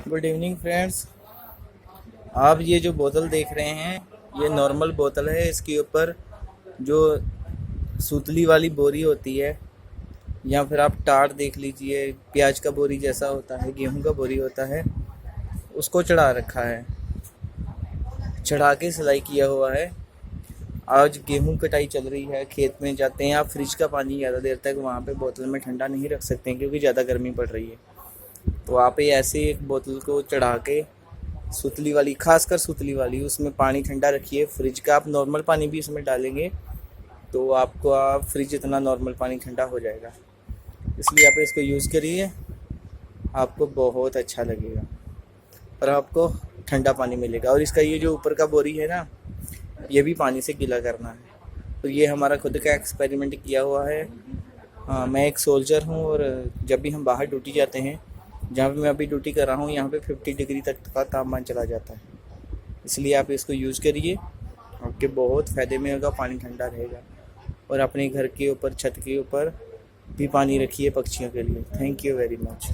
Good evening friends. आप ये जो बोतल देख रहे हैं, ये नॉर्मल बोतल है। इसके ऊपर जो सूतली वाली बोरी होती है, या फिर आप टार देख लीजिए, प्याज का बोरी जैसा होता है, गेहूं का बोरी होता है, उसको चढ़ा रखा है। चढ़ा के सिलाई किया हुआ है। आज गेहूं कटाई चल रही है, खेत में जाते हैं। आप फ्रिज का पानी ज़्यादा देर तक वहाँ पे बोतल में ठंडा नहीं रख सकते हैं, क्योंकि ज़्यादा गर्मी पड़ रही है। तो आप ये ऐसे एक बोतल को चढ़ा के, सुतली वाली, खासकर सुतली वाली, उसमें पानी ठंडा रखिए। फ्रिज का आप नॉर्मल पानी भी इसमें डालेंगे तो आपको फ्रिज इतना नॉर्मल पानी ठंडा हो जाएगा। इसलिए आप इसको यूज़ करिए, आपको बहुत अच्छा लगेगा और आपको ठंडा पानी मिलेगा। और इसका ये जो ऊपर का बोरी है ना, ये भी पानी से गीला करना है। तो ये हमारा खुद का एक्सपेरिमेंट किया हुआ है। हाँ, मैं एक सोल्जर हूँ और जब भी हम बाहर ड्यूटी जाते हैं, जहाँ पे मैं अभी ड्यूटी कर रहा हूँ, यहाँ पे 50 डिग्री तक का तापमान चला जाता है। इसलिए आप इसको यूज़ करिए, आपके बहुत फ़ायदे में होगा। पानी ठंडा रहेगा। और अपने घर के ऊपर, छत के ऊपर भी पानी रखिए पक्षियों के लिए। Thank you very much.